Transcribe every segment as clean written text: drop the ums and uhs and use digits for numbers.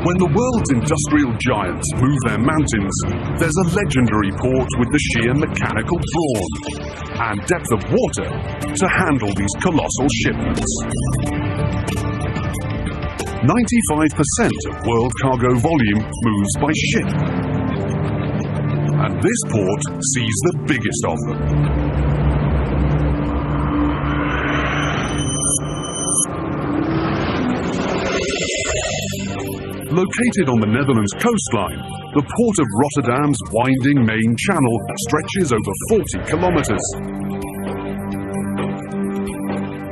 When the world's industrial giants move their mountains, there's a legendary port with the sheer mechanical brawn and depth of water to handle these colossal shipments. 95% of world cargo volume moves by ship, and this port sees the biggest of them. Located on the Netherlands coastline, the Port of Rotterdam's winding main channel stretches over 40 kilometres.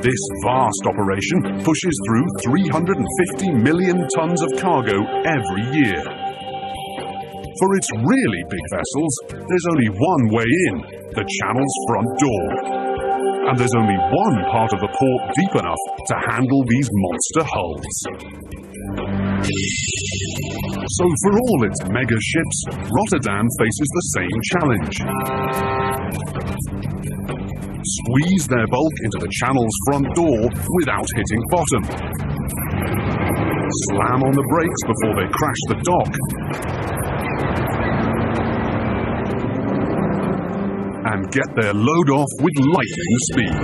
This vast operation pushes through 350 million tonnes of cargo every year. For its really big vessels, there's only one way in, the channel's front door. And there's only one part of the port deep enough to handle these monster hulls. So for all its mega ships, Rotterdam faces the same challenge. Squeeze their bulk into the channel's front door without hitting bottom. Slam on the brakes before they crash the dock. And get their load off with lightning speed.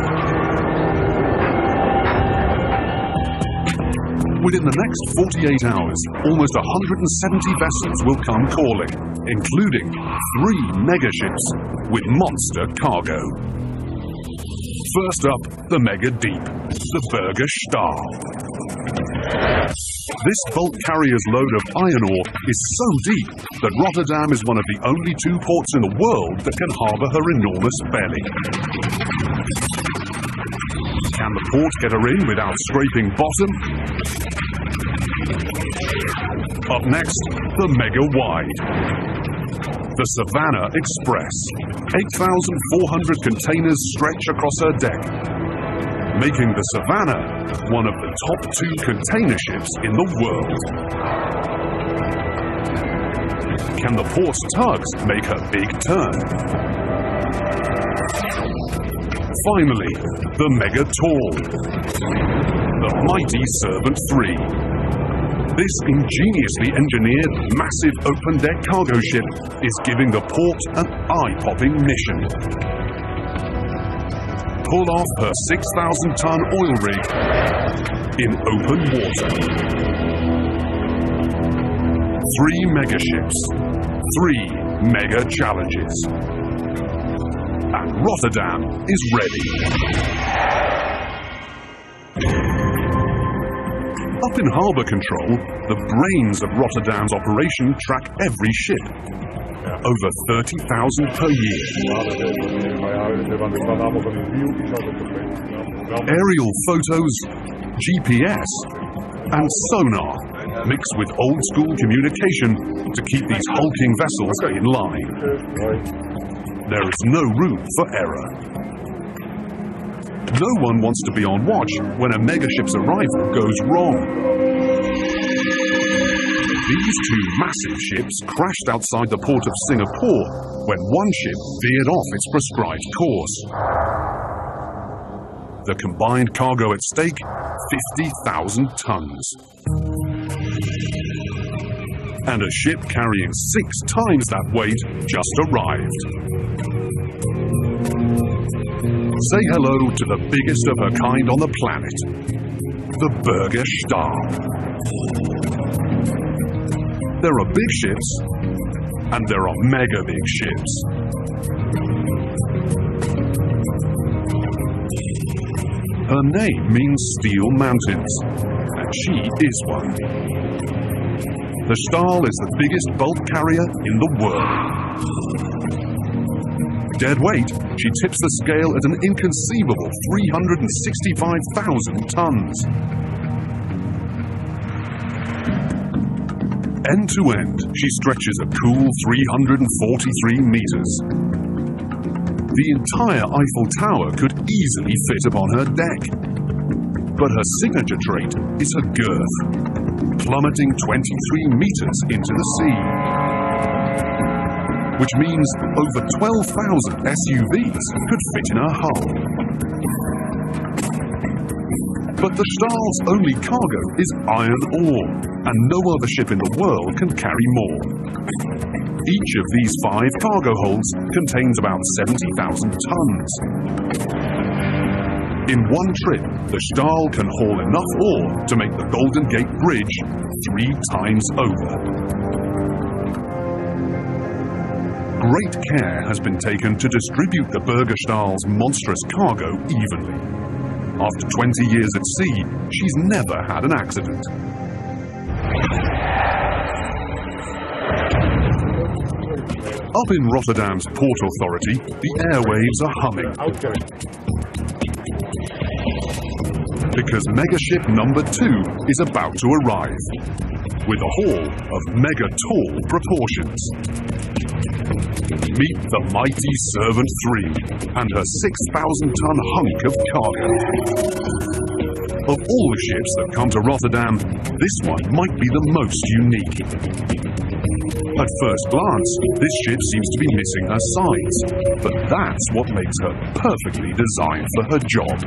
Within the next 48 hours, almost 170 vessels will come calling, including 3 megaships with monster cargo. First up, the Mega Deep, the Burger Staal. This bulk carrier's load of iron ore is so deep that Rotterdam is one of the only 2 ports in the world that can harbour her enormous belly. Can the port get her in without scraping bottom? Up next, the Mega Wide. The Savannah Express. 8,400 containers stretch across her deck, making the Savannah one of the top 2 container ships in the world. Can the port's tugs make her big turn? Finally, the Mega Tall. The mighty Servant 3. This ingeniously engineered, massive open-deck cargo ship is giving the port an eye-popping mission. Pull off her 6,000-ton oil rig in open water. 3 megaships, 3 mega challenges. And Rotterdam is ready. Up in harbour control, the brains of Rotterdam's operation track every ship. Over 30,000 per year. Aerial photos, GPS, and sonar mixed with old-school communication to keep these hulking vessels in line. There is no room for error. No one wants to be on watch when a megaship's arrival goes wrong. These 2 massive ships crashed outside the port of Singapore when one ship veered off its prescribed course. The combined cargo at stake, 50,000 tons. And a ship carrying 6 times that weight just arrived. Say hello to the biggest of her kind on the planet, the Burger Staal. There are big ships, and there are mega big ships. Her name means Steel Mountains, and she is one. The Staal is the biggest bulk carrier in the world. Dead weight, she tips the scale at an inconceivable 365,000 tons. End to end, she stretches a cool 343 meters. The entire Eiffel Tower could easily fit upon her deck. But her signature trait is her girth, plummeting 23 meters into the sea. Which means over 12,000 SUVs could fit in her hull. But the Stahl's only cargo is iron ore, and no other ship in the world can carry more. Each of these 5 cargo holds contains about 70,000 tons. In one trip, the Stahl can haul enough ore to make the Golden Gate Bridge 3 times over. Great care has been taken to distribute the Burgerstahl's monstrous cargo evenly. After 20 years at sea, she's never had an accident. Up in Rotterdam's Port Authority, the airwaves are humming. Because megaship number 2 is about to arrive, with a haul of mega-tall proportions. Meet the mighty Servant 3 and her 6,000-ton hunk of cargo. Of all the ships that come to Rotterdam, this one might be the most unique. At first glance, this ship seems to be missing her sides, but that's what makes her perfectly designed for her job.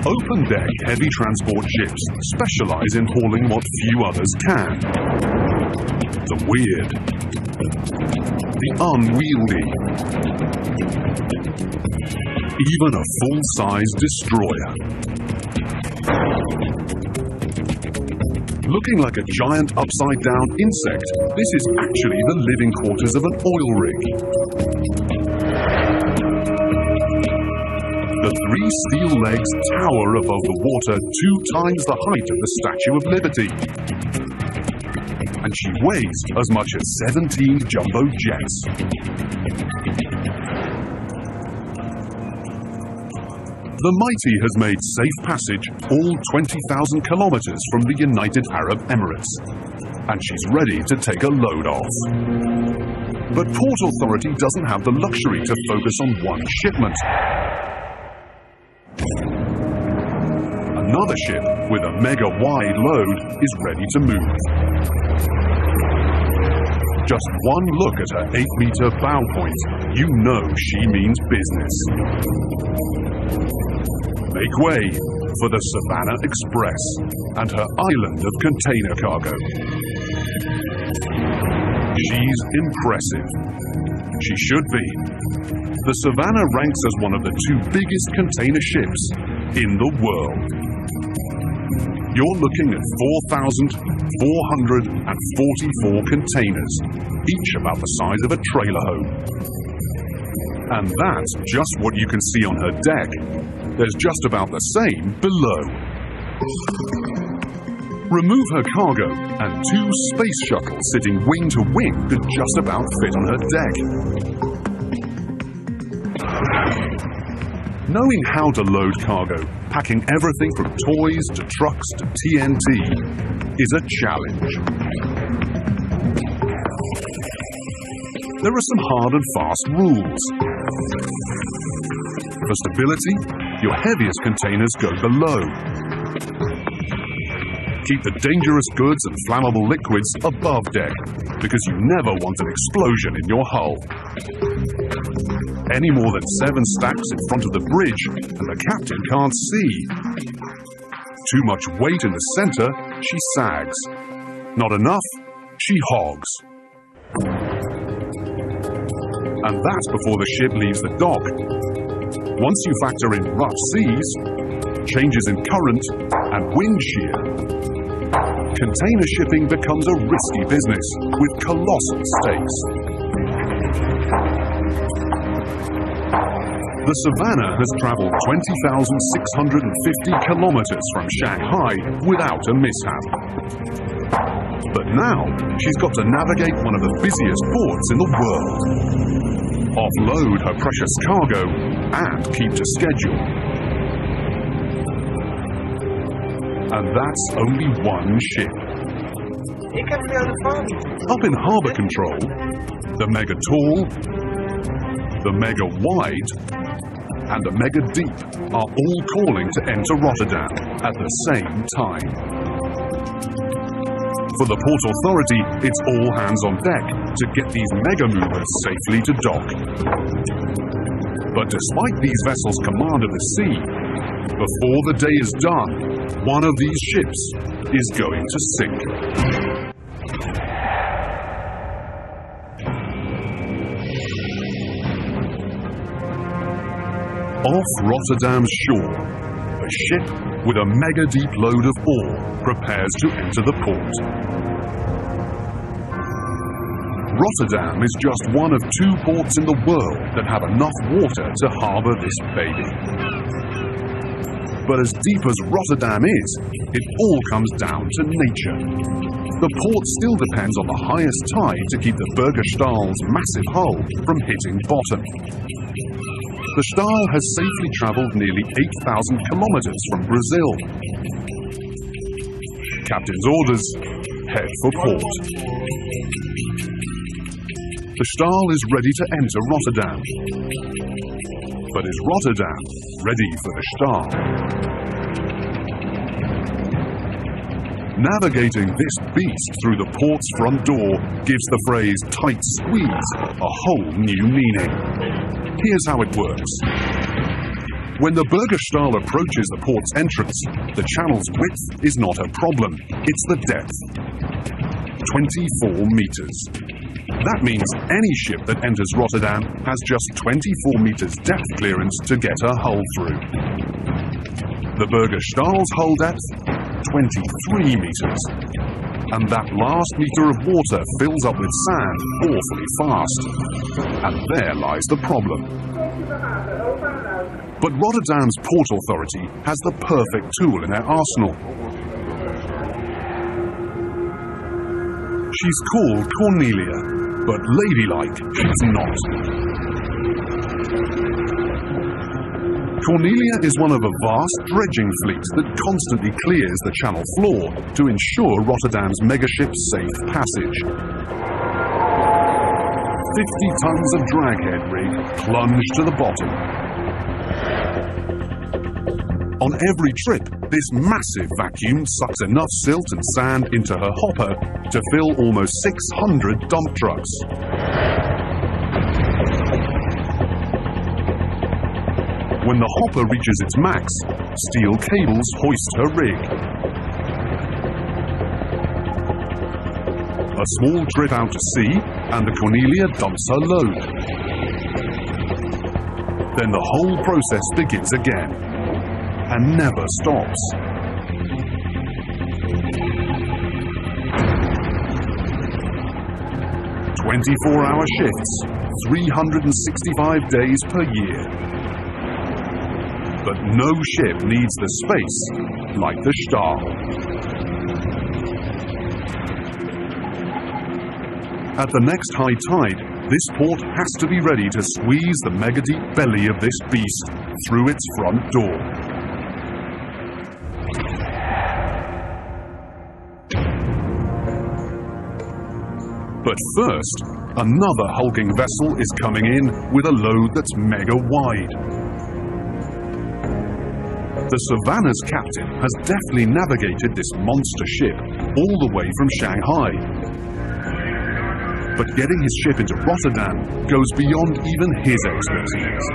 Open-deck heavy transport ships specialize in hauling what few others can. The weird, the unwieldy, even a full-size destroyer. Looking like a giant upside-down insect, this is actually the living quarters of an oil rig. The 3 steel legs tower above the water 2 times the height of the Statue of Liberty. And she weighs as much as 17 jumbo jets. The Mighty has made safe passage all 20,000 kilometres from the United Arab Emirates, and she's ready to take a load off. But Port Authority doesn't have the luxury to focus on one shipment. Another ship with a mega-wide load is ready to move. Just one look at her 8-metre bow point, you know she means business. Make way for the Savannah Express and her island of container cargo. She's impressive. She should be. The Savannah ranks as one of the 2 biggest container ships in the world. You're looking at 4,444 containers, each about the size of a trailer home. And that's just what you can see on her deck. There's just about the same below. Remove her cargo, and 2 space shuttles sitting wing to wing could just about fit on her deck. Knowing how to load cargo, packing everything from toys to trucks to TNT, is a challenge. There are some hard and fast rules. For stability, your heaviest containers go below. Keep the dangerous goods and flammable liquids above deck, because you never want an explosion in your hull. Any more than 7 stacks in front of the bridge, and the captain can't see. Too much weight in the center, she sags. Not enough, she hogs. And that's before the ship leaves the dock. Once you factor in rough seas, changes in current, and wind shear, container shipping becomes a risky business with colossal stakes. The Savannah has travelled 20,650 kilometres from Shanghai without a mishap. But now, she's got to navigate one of the busiest ports in the world. Offload her precious cargo and keep to schedule. And that's only one ship. Up in harbour control, the mega tall, the mega wide, and the mega deep are all calling to enter Rotterdam at the same time. For the Port Authority, it's all hands on deck to get these mega movers safely to dock. But despite these vessels' command of the sea, before the day is done, one of these ships is going to sink. Off Rotterdam's shore, a ship with a mega-deep load of ore prepares to enter the port. Rotterdam is just one of 2 ports in the world that have enough water to harbour this baby. But as deep as Rotterdam is, it all comes down to nature. The port still depends on the highest tide to keep the Burgerstaal's massive hull from hitting bottom. The Staal has safely travelled nearly 8,000 kilometres from Brazil. Captain's orders, head for port. The Staal is ready to enter Rotterdam. But is Rotterdam ready for the Staal? Navigating this beast through the port's front door gives the phrase tight squeeze a whole new meaning. Here's how it works. When the Burgerstaal approaches the port's entrance, the channel's width is not a problem, it's the depth. 24 metres. That means any ship that enters Rotterdam has just 24 metres depth clearance to get her hull through. The Burgerstaal's hull depth? 23 metres. And that last metre of water fills up with sand awfully fast. And there lies the problem. But Rotterdam's Port Authority has the perfect tool in their arsenal. She's called Cornelia, but ladylike she's not. Cornelia is one of a vast dredging fleet that constantly clears the channel floor to ensure Rotterdam's megaships' safe passage. 50 tons of draghead rig plunge to the bottom. On every trip, this massive vacuum sucks enough silt and sand into her hopper to fill almost 600 dump trucks. When the hopper reaches its max, steel cables hoist her rig. A small trip out to sea, and the Cornelia dumps her load. Then the whole process begins again, and never stops. "24-hour shifts, 365 days per year. But no ship needs the space like the Staal. At the next high tide, this port has to be ready to squeeze the mega-deep belly of this beast through its front door. But first, another hulking vessel is coming in with a load that's mega wide. The Savannah's captain has deftly navigated this monster ship all the way from Shanghai. But getting his ship into Rotterdam goes beyond even his expertise.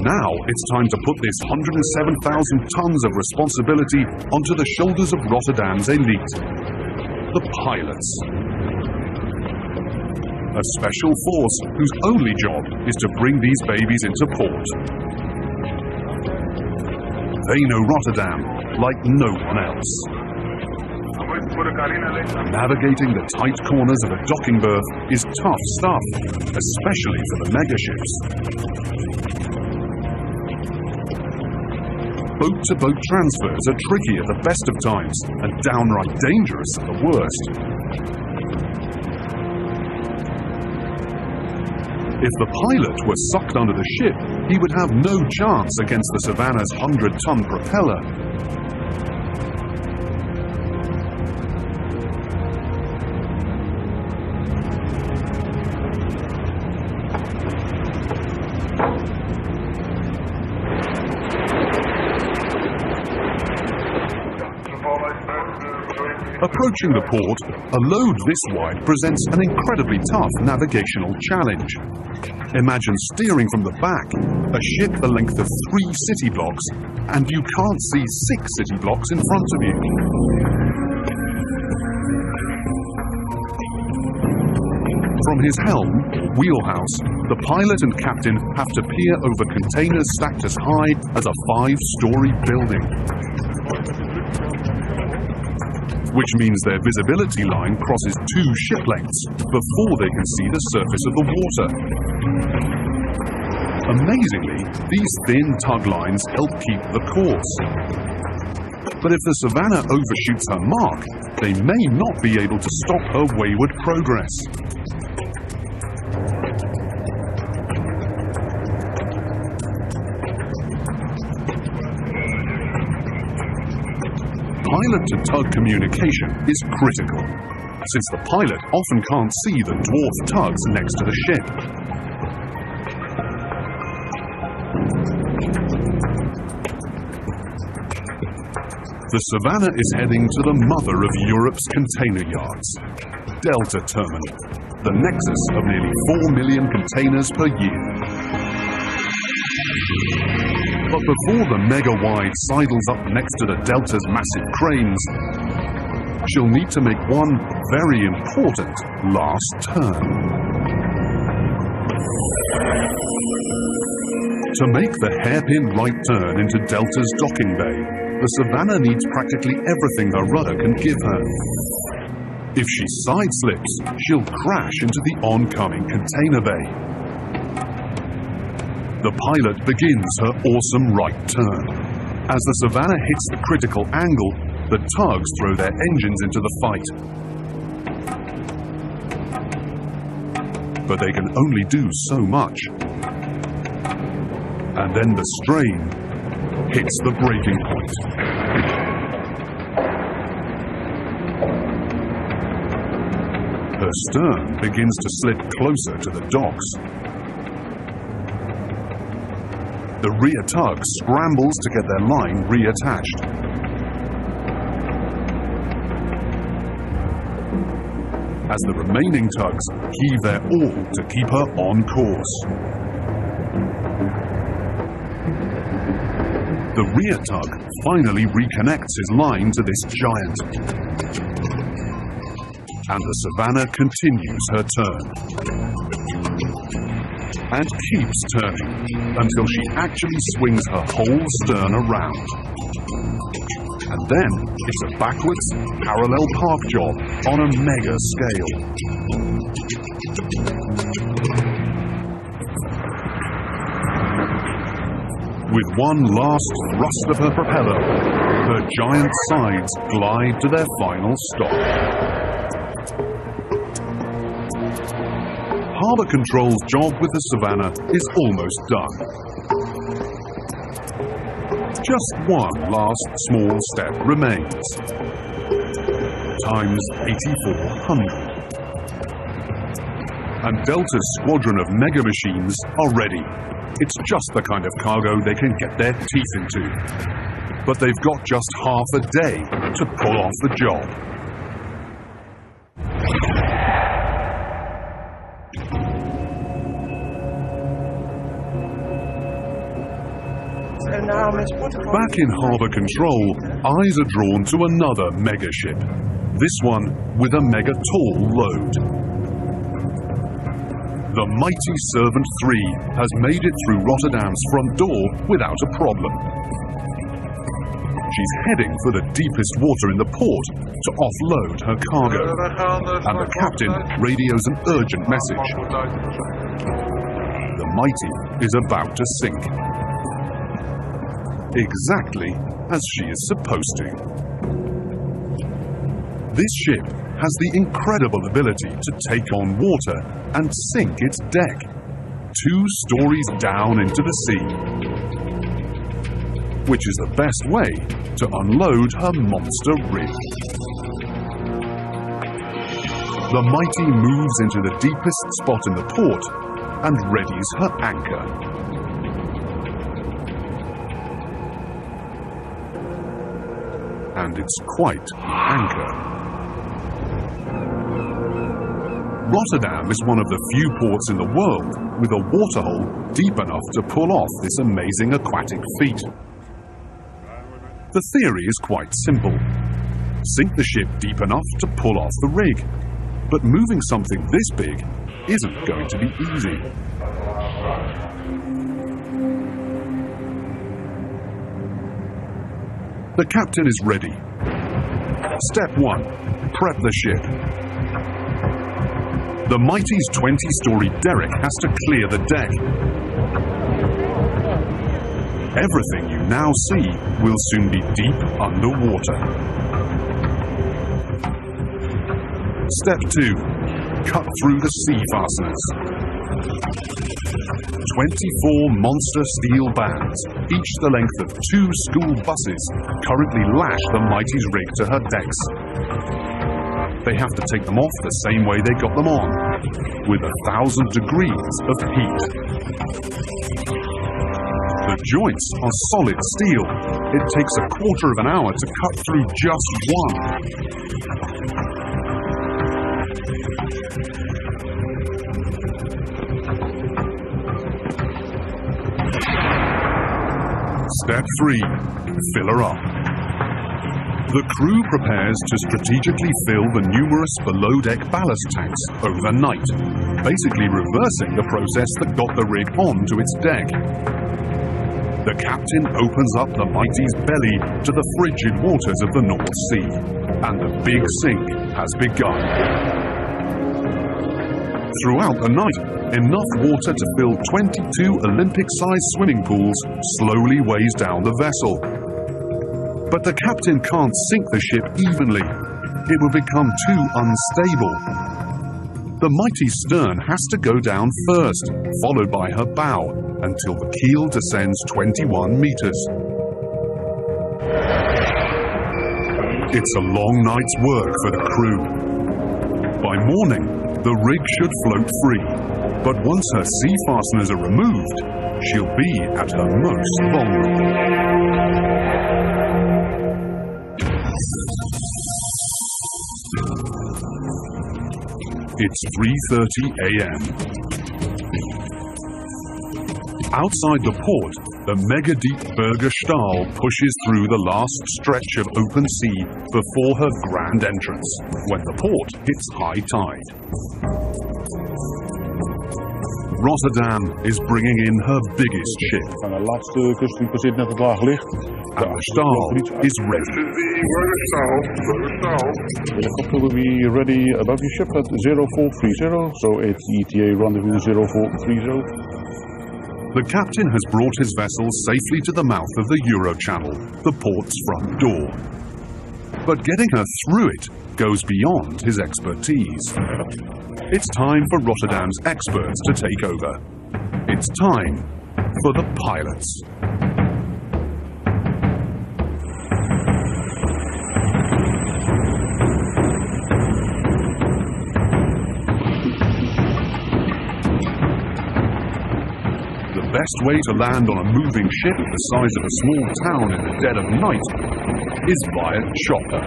Now it's time to put this 107,000 tons of responsibility onto the shoulders of Rotterdam's elite, the pilots. A special force whose only job is to bring these babies into port. They know Rotterdam like no one else. Navigating the tight corners of a docking berth is tough stuff, especially for the megaships. Boat-to-boat transfers are tricky at the best of times and downright dangerous at the worst. If the pilot were sucked under the ship, he would have no chance against the Savannah's 100-ton propeller. A Approaching the port, a load this wide presents an incredibly tough navigational challenge. Imagine steering from the back, a ship the length of 3 city blocks, and you can't see 6 city blocks in front of you. From his helm, wheelhouse, the pilot and captain have to peer over containers stacked as high as a 5-story building. Which means their visibility line crosses 2 ship lengths before they can see the surface of the water. Amazingly, these thin tug lines help keep the course. But if the Savannah overshoots her mark, they may not be able to stop her wayward progress. Pilot-to-tug communication is critical, since the pilot often can't see the dwarf tugs next to the ship. The Savannah is heading to the mother of Europe's container yards, Delta Terminal, the nexus of nearly 4 million containers per year. But before the mega-wide sidles up next to the Delta's massive cranes, she'll need to make one very important last turn. To make the hairpin right turn into Delta's docking bay, the Savannah needs practically everything her rudder can give her. If she side-slips, she'll crash into the oncoming container bay. The pilot begins her awesome right turn. As the Savannah hits the critical angle, the tugs throw their engines into the fight. But they can only do so much. And then the strain hits the breaking point. Her stern begins to slip closer to the docks. The rear tug scrambles to get their line reattached. As the remaining tugs heave their all to keep her on course. The rear tug finally reconnects his line to this giant. And the Savannah continues her turn. And keeps turning until she actually swings her whole stern around. And then it's a backwards, parallel park job on a mega scale. With one last thrust of her propeller, her giant sides glide to their final stop. Harbour Control's job with the Savannah is almost done. Just one last small step remains. Times 8,400. And Delta's squadron of mega machines are ready. It's just the kind of cargo they can get their teeth into. But they've got just half a day to pull off the job. Back in Harbour Control, eyes are drawn to another mega ship. This one with a mega tall load. The mighty Servant 3 has made it through Rotterdam's front door without a problem. She's heading for the deepest water in the port to offload her cargo. And the captain radios an urgent message. The mighty is about to sink. Exactly as she is supposed to. This ship has the incredible ability to take on water and sink its deck 2 stories down into the sea, which is the best way to unload her monster rig. The mighty moves into the deepest spot in the port and readies her anchor. And it's quite the anchor. Rotterdam is one of the few ports in the world with a waterhole deep enough to pull off this amazing aquatic feat. The theory is quite simple. Sink the ship deep enough to pull off the rig. But moving something this big isn't going to be easy. The captain is ready. Step 1. Prep the ship. The Mighty's 20-story derrick has to clear the deck. Everything you now see will soon be deep underwater. Step 2. Cut through the sea fasteners. 24 monster steel bands, each the length of 2 school buses, currently lash the Mighty's rig to her decks. They have to take them off the same way they got them on, with 1,000 degrees of heat. The joints are solid steel. It takes a quarter of an hour to cut through just one. Step 3. Fill her up. The crew prepares to strategically fill the numerous below-deck ballast tanks overnight, basically reversing the process that got the rig onto its deck. The captain opens up the Mighty's belly to the frigid waters of the North Sea, and the big sink has begun. Throughout the night, enough water to fill 22 Olympic-sized swimming pools slowly weighs down the vessel. But the captain can't sink the ship evenly. It will become too unstable. The Mighty's stern has to go down first, followed by her bow, until the keel descends 21 meters. It's a long night's work for the crew. By morning, the rig should float free, but once her sea fasteners are removed, she'll be at her most vulnerable. It's 3:30 a.m. Outside the port, the mega-deep Berger Stahl pushes through the last stretch of open sea before her grand entrance, when the port hits high tide. Rotterdam is bringing in her biggest ship. De laatste kust die passeert net het lage licht. And the Stahl is ready. The helicopter will be ready above your ship at 0430, so it's ETA rendezvous 0430. The captain has brought his vessel safely to the mouth of the Euro Channel, the port's front door. But getting her through it goes beyond his expertise. It's time for Rotterdam's experts to take over. It's time for the pilots. The best way to land on a moving ship the size of a small town in the dead of night is via chopper.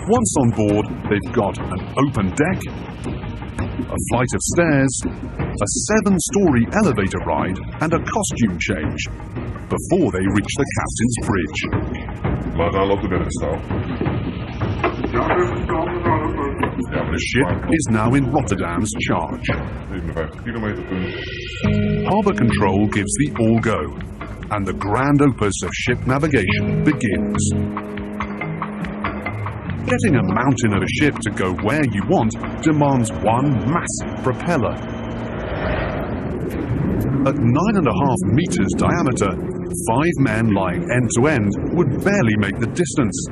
Once on board, they've got an open deck, a flight of stairs, a 7-story elevator ride, and a costume change before they reach the captain's bridge. The ship is now in Rotterdam's charge. Harbour control gives the all-go, and the grand opus of ship navigation begins. Getting a mountain of a ship to go where you want demands one massive propeller. At 9.5 meters diameter, 5 men lying end-to-end would barely make the distance.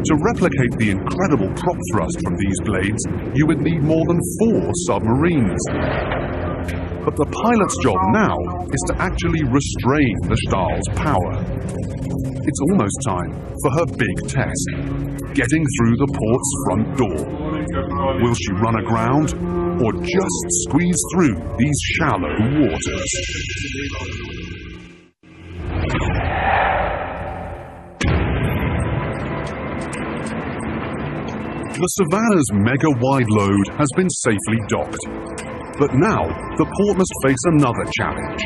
To replicate the incredible prop thrust from these blades, you would need more than 4 submarines. But the pilot's job now is to actually restrain the Stahl's power. It's almost time for her big test, getting through the port's front door. Will she run aground, or just squeeze through these shallow waters? The Savannah's mega-wide load has been safely docked. But now, the port must face another challenge.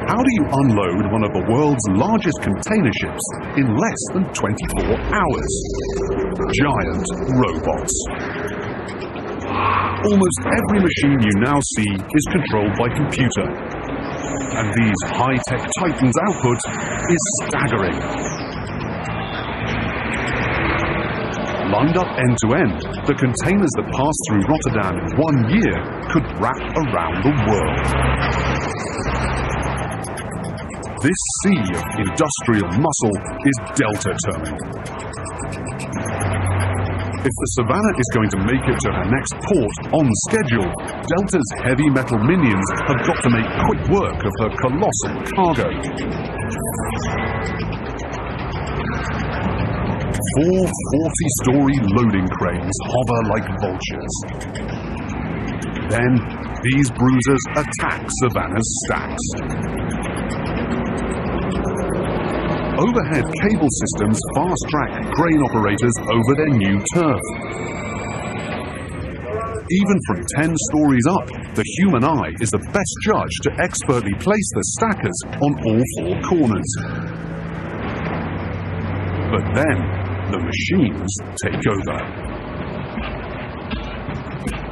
How do you unload one of the world's largest container ships in less than 24 hours? Giant robots. Almost every machine you now see is controlled by computer. And these high-tech titans' output is staggering. Lined up end-to-end, the containers that pass through Rotterdam in 1 year could wrap around the world. This sea of industrial muscle is Delta Terminal. If the Savannah is going to make it to her next port on schedule, Delta's heavy metal minions have got to make quick work of her colossal cargo. 4 40-story loading cranes hover like vultures. Then, these bruisers attack Savannah's stacks. Overhead cable systems fast-track crane operators over their new turf. Even from 10 stories up, the human eye is the best judge to expertly place the stackers on all 4 corners. But then, the machines take over.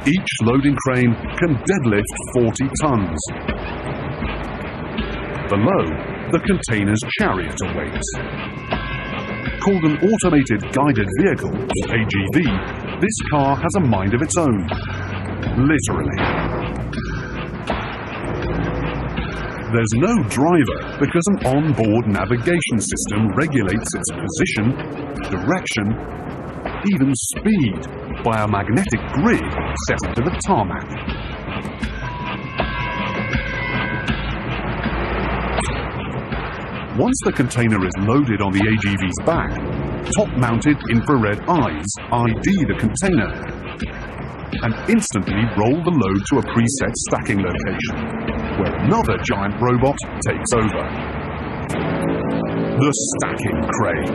Each loading crane can deadlift 40 tons. Below, the container's chariot awaits. Called an Automated Guided Vehicle, or AGV, this car has a mind of its own. Literally. There's no driver because an onboard navigation system regulates its position, direction, even speed by a magnetic grid set into the tarmac. Once the container is loaded on the AGV's back, top-mounted infrared eyes ID the container and instantly roll the load to a preset stacking location, where another giant robot takes over. The stacking crane.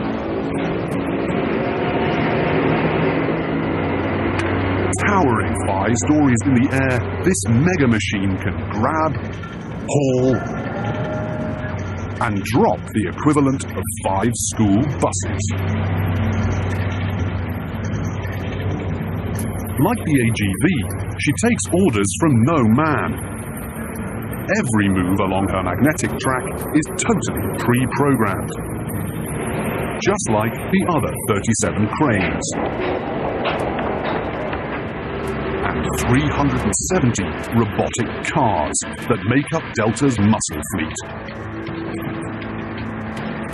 Towering 5 stories in the air, this mega machine can grab, haul, and drop the equivalent of 5 school buses. Like the AGV, she takes orders from no man. Every move along her magnetic track is totally pre-programmed. Just like the other 37 cranes. And 370 robotic cars that make up Delta's muscle fleet.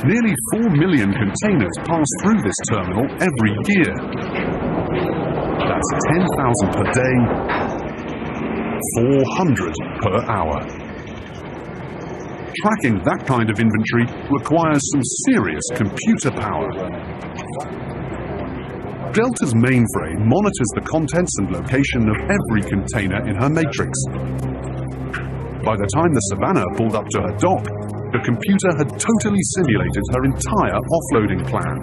Nearly 4 million containers pass through this terminal every year. That's 10,000 per day, 400 per hour. Tracking that kind of inventory requires some serious computer power. Delta's mainframe monitors the contents and location of every container in her matrix. By the time the Savannah pulled up to her dock, the computer had totally simulated her entire offloading plan.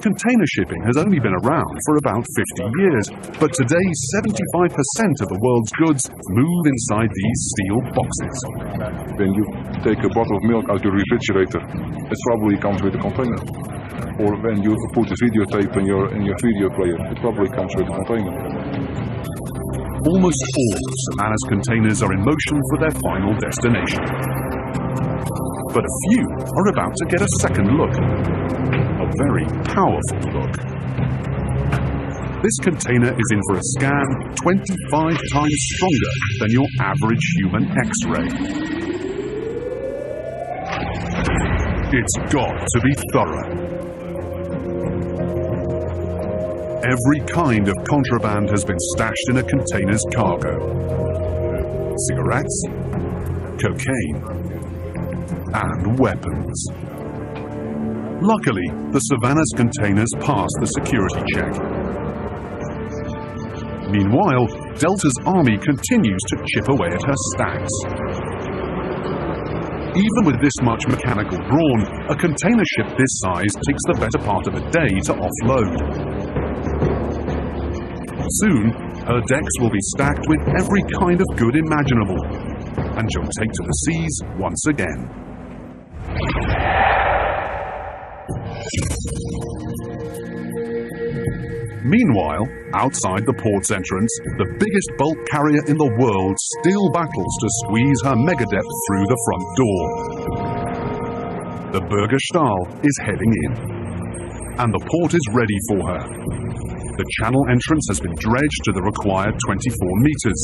Container shipping has only been around for about 50 years, but today 75% of the world's goods move inside these steel boxes. When you take a bottle of milk out of the refrigerator, it probably comes with a container. Or when you put a videotape in your video player, it probably comes with a container. Almost all of Savannah's containers are in motion for their final destination. But a few are about to get a second look. A very powerful look. This container is in for a scan 25 times stronger than your average human X-ray. It's got to be thorough. Every kind of contraband has been stashed in a container's cargo. Cigarettes, cocaine, and weapons. Luckily, the Savannah's containers passed the security check. Meanwhile, Delta's army continues to chip away at her stacks. Even with this much mechanical brawn, a container ship this size takes the better part of a day to offload. Soon, her decks will be stacked with every kind of good imaginable, and she'll take to the seas once again. Meanwhile, outside the port's entrance, the biggest bulk carrier in the world still battles to squeeze her megadepth through the front door. The Burgerstaal is heading in, and the port is ready for her. The channel entrance has been dredged to the required 24 metres,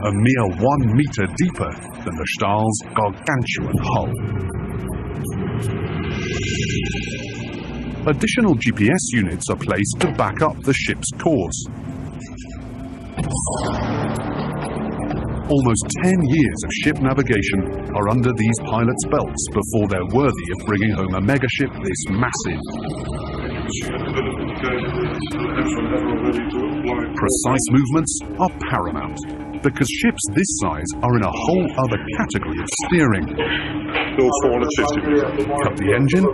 a mere 1 metre deeper than the Staal's gargantuan hull. Additional GPS units are placed to back up the ship's course. Almost 10 years of ship navigation are under these pilots' belts before they're worthy of bringing home a megaship this massive. Precise movements are paramount, because ships this size are in a whole other category of steering. Cut the engine,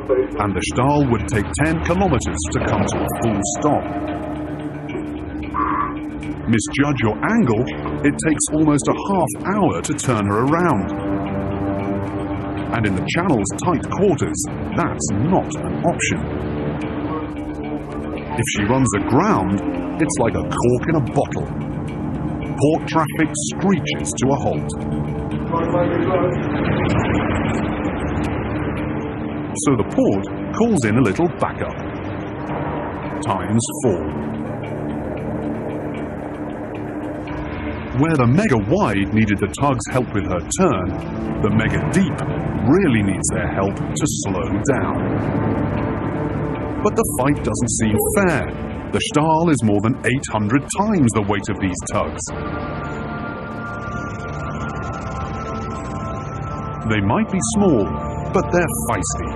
and the Staal would take 10 kilometres to come to a full stop. Misjudge your angle, it takes almost a half hour to turn her around. And in the channel's tight quarters, that's not an option. If she runs aground, it's like a cork in a bottle. Port traffic screeches to a halt. So the port calls in a little backup. Times 4. Where the mega wide needed the tug's help with her turn, the mega deep really needs their help to slow down. But the fight doesn't seem fair. The Staal is more than 800 times the weight of these tugs. They might be small, but they're feisty.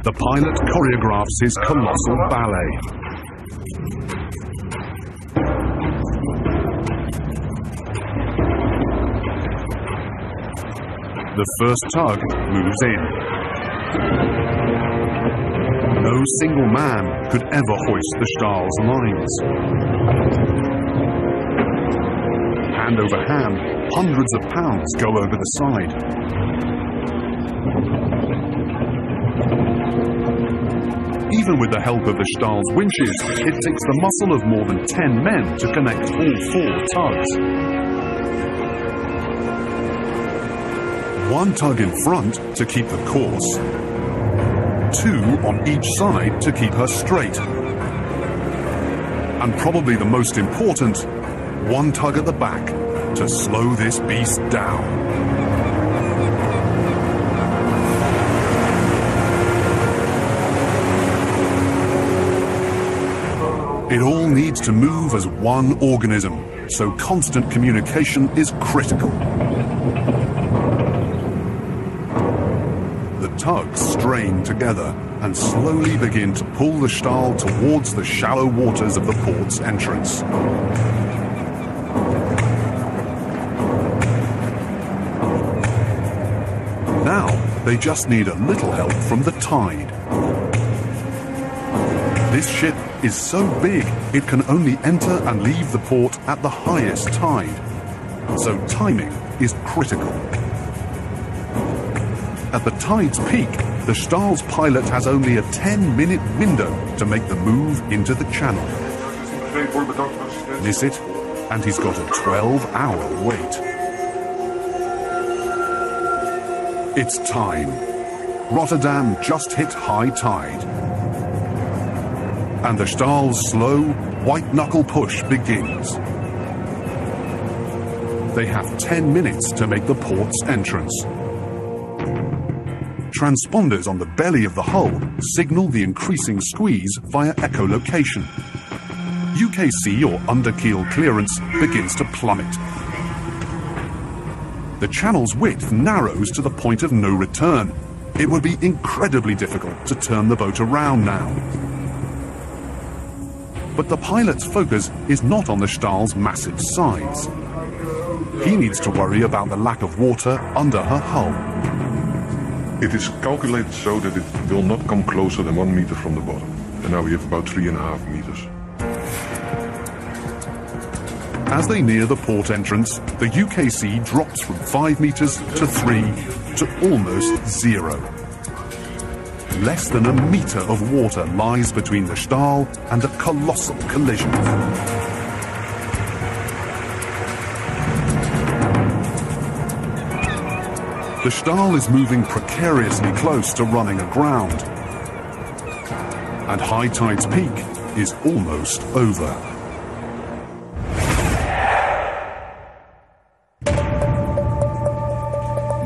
The pilot choreographs his colossal ballet. The first tug moves in. No single man could ever hoist the Staal's lines. Hand over hand, hundreds of pounds go over the side. Even with the help of the Staal's winches, it takes the muscle of more than 10 men to connect all 4 tugs. One tug in front to keep the course. 2 on each side to keep her straight. And probably the most important, 1 tug at the back to slow this beast down. It all needs to move as one organism, so constant communication is critical. The tugs strain together and slowly begin to pull the Staal towards the shallow waters of the port's entrance. Now, they just need a little help from the tide. This ship is so big, it can only enter and leave the port at the highest tide. So timing is critical. At the tide's peak, the Staal's pilot has only a 10-minute window to make the move into the channel. Miss it, and he's got a 12-hour wait. It's time. Rotterdam just hit high tide. And the Staal's slow, white-knuckle push begins. They have 10 minutes to make the port's entrance. Transponders on the belly of the hull signal the increasing squeeze via echolocation. UKC or underkeel clearance begins to plummet. The channel's width narrows to the point of no return. It would be incredibly difficult to turn the boat around now. But the pilot's focus is not on the Stahl's massive size. He needs to worry about the lack of water under her hull. It is calculated so that it will not come closer than 1 meter from the bottom. And now we have about 3.5 meters. As they near the port entrance, the UKC drops from 5 meters to 3 to almost 0. Less than a meter of water lies between the Stahl and a colossal collision. The Stahl is moving precariously close to running aground. And high tide's peak is almost over.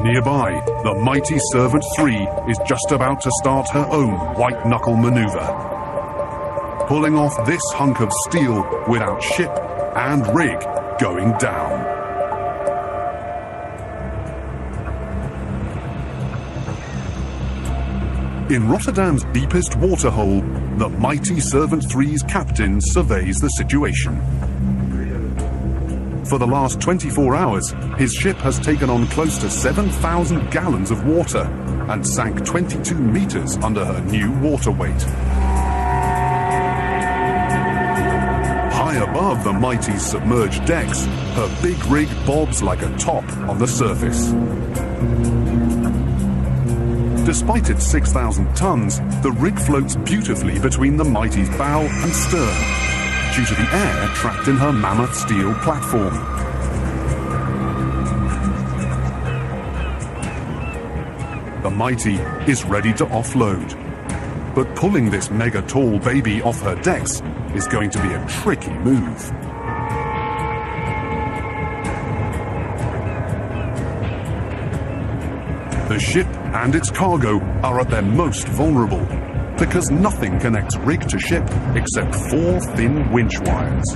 Nearby, the mighty Servant 3 is just about to start her own white-knuckle maneuver, pulling off this hunk of steel without ship and rig going down. In Rotterdam's deepest waterhole, the mighty Servant 3's captain surveys the situation. For the last 24 hours, his ship has taken on close to 7,000 gallons of water and sank 22 meters under her new water weight. High above the mighty's submerged decks, her big rig bobs like a top on the surface. Despite its 6,000 tons, the rig floats beautifully between the mighty's bow and stern, due to the air trapped in her mammoth steel platform. The mighty is ready to offload, but pulling this mega tall baby off her decks is going to be a tricky move. The ship and its cargo are at their most vulnerable, because nothing connects rig to ship except 4 thin winch wires.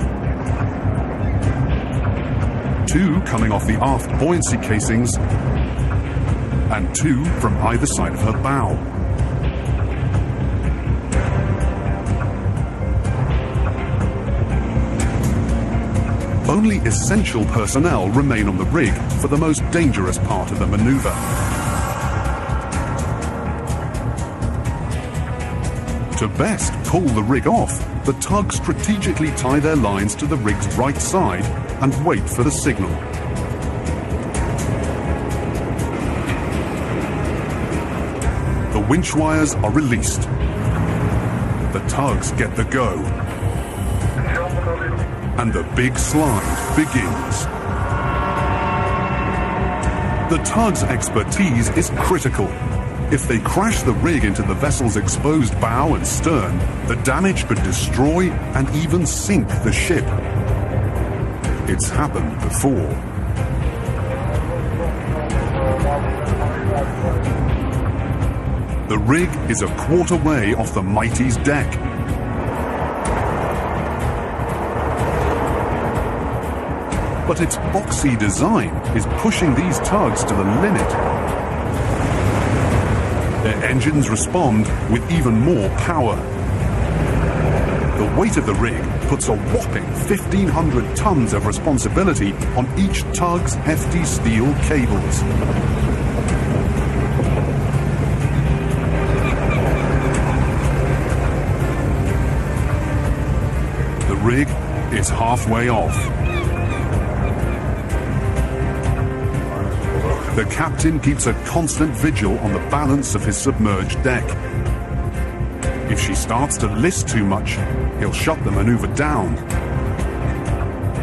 2 coming off the aft buoyancy casings, and 2 from either side of her bow. Only essential personnel remain on the rig for the most dangerous part of the maneuver. To best pull the rig off, the tugs strategically tie their lines to the rig's right side and wait for the signal. The winch wires are released. The tugs get the go. And the big slide begins. The tug's expertise is critical. If they crash the rig into the vessel's exposed bow and stern, the damage could destroy and even sink the ship. It's happened before. The rig is a quarter way off the mighty's deck. But its boxy design is pushing these tugs to the limit. Their engines respond with even more power. The weight of the rig puts a whopping 1,500 tons of responsibility on each tug's hefty steel cables. The rig is halfway off. The captain keeps a constant vigil on the balance of his submerged deck. If she starts to list too much, he'll shut the maneuver down.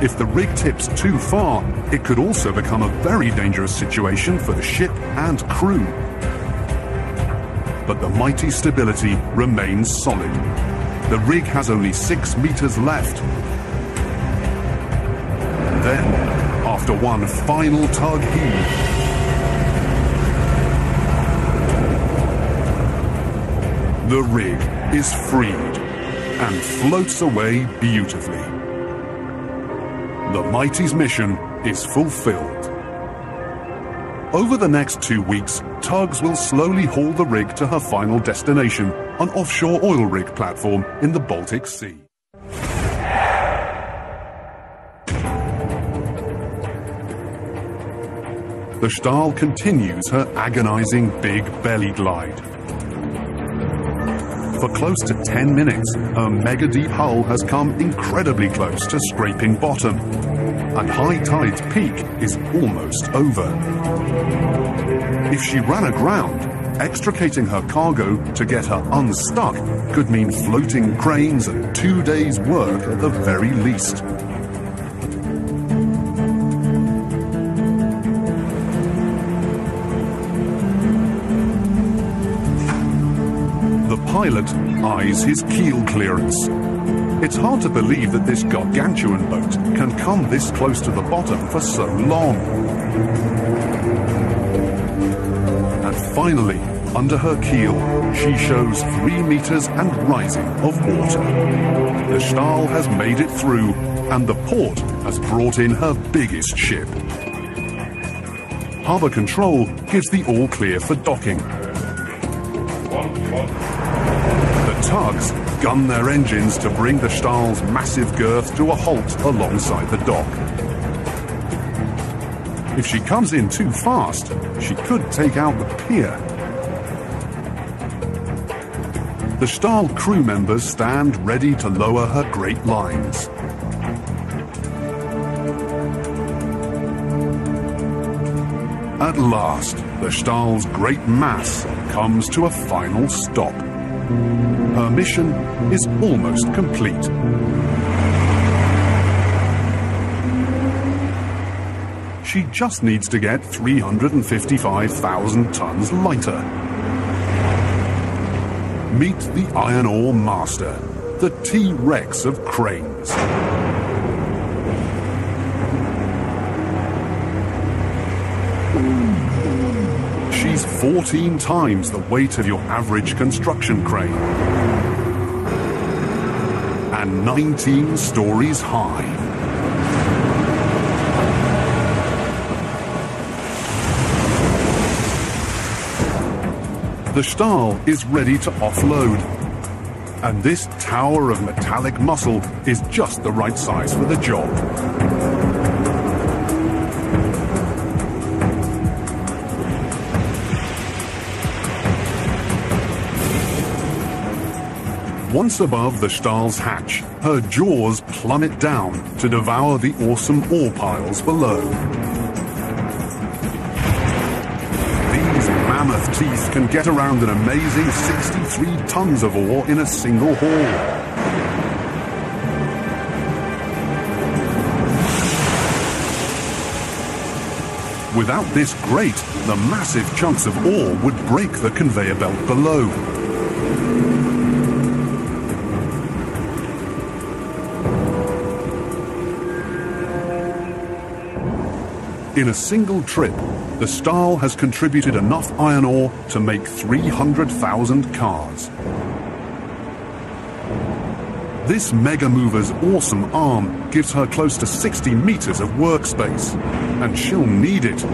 If the rig tips too far, it could also become a very dangerous situation for the ship and crew. But the mighty stability remains solid. The rig has only 6 meters left. Then, after one final tug heave, the rig is freed and floats away beautifully. The mighty's mission is fulfilled. Over the next 2 weeks, tugs will slowly haul the rig to her final destination, an offshore oil rig platform in the Baltic Sea. the Stahl continues her agonizing big belly glide. For close to 10 minutes, her mega-deep hull has come incredibly close to scraping bottom, and high tide's peak is almost over. If she ran aground, extricating her cargo to get her unstuck could mean floating cranes and 2 days' work at the very least. The pilot eyes his keel clearance. It's hard to believe that this gargantuan boat can come this close to the bottom for so long. And finally, under her keel, she shows 3 meters and rising of water. The Stahl has made it through, and the port has brought in her biggest ship. Harbour control gives the all clear for docking. The tugs gun their engines to bring the Stahl's massive girth to a halt alongside the dock. If she comes in too fast, she could take out the pier. The Stahl crew members stand ready to lower her great lines. At last, the Stahl's great mass comes to a final stop. Her mission is almost complete. She just needs to get 355,000 tons lighter. Meet the iron ore master, the T-Rex of cranes. She's 14 times the weight of your average construction crane. And 19 stories high. The Stahl is ready to offload. And this tower of metallic muscle is just the right size for the job. Once above the Stahl's hatch, her jaws plummet down to devour the awesome ore piles below. These mammoth teeth can get around an amazing 63 tons of ore in a single haul. Without this grate, the massive chunks of ore would break the conveyor belt below. In a single trip, the Stahl has contributed enough iron ore to make 300,000 cars. This mega mover's awesome arm gives her close to 60 meters of workspace, and she'll need it,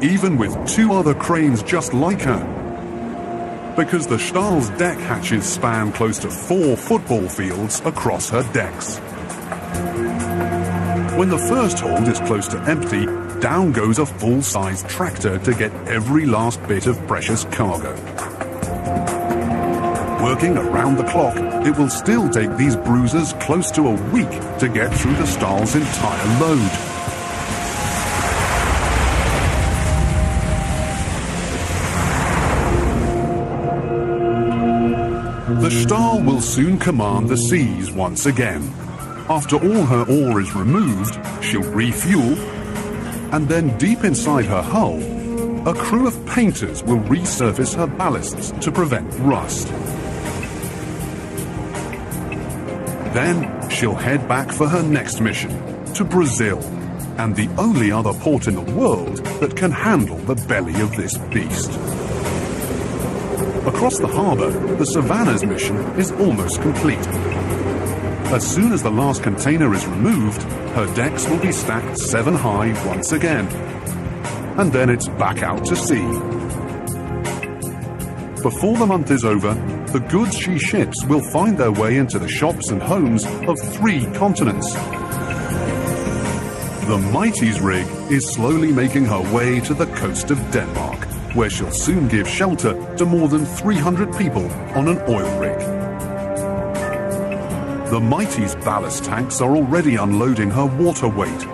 even with 2 other cranes just like her. Because the Stahl's deck hatches span close to 4 football fields across her decks. When the first hold is close to empty, down goes a full-sized tractor to get every last bit of precious cargo. Working around the clock, it will still take these bruisers close to a week to get through the Stahl's entire load. The Stahl will soon command the seas once again. After all her ore is removed, she'll refuel, and then deep inside her hull, a crew of painters will resurface her ballasts to prevent rust. Then she'll head back for her next mission, to Brazil, and the only other port in the world that can handle the belly of this beast. Across the harbour, the Savannah's mission is almost complete. As soon as the last container is removed, her decks will be stacked 7 high once again. And then it's back out to sea. Before the month is over, the goods she ships will find their way into the shops and homes of 3 continents. The Mighty's rig is slowly making her way to the coast of Denmark, where she'll soon give shelter to more than 300 people on an oil rig. The Mighty's ballast tanks are already unloading her water weight.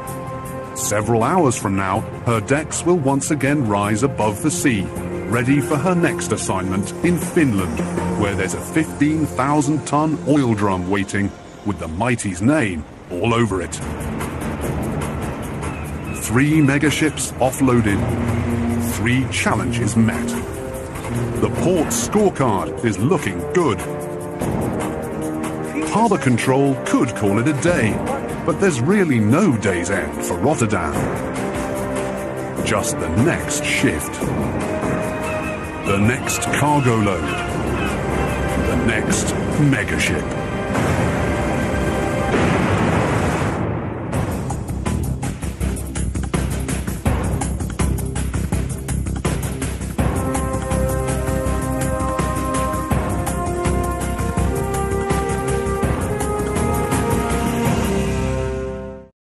Several hours from now, her decks will once again rise above the sea, ready for her next assignment in Finland, where there's a 15,000-ton oil drum waiting with the Mighty's name all over it. 3 megaships offloaded, 3 challenges met. The port's scorecard is looking good. Harbour control could call it a day, but there's really no day's end for Rotterdam. Just the next shift. The next cargo load. The next megaship.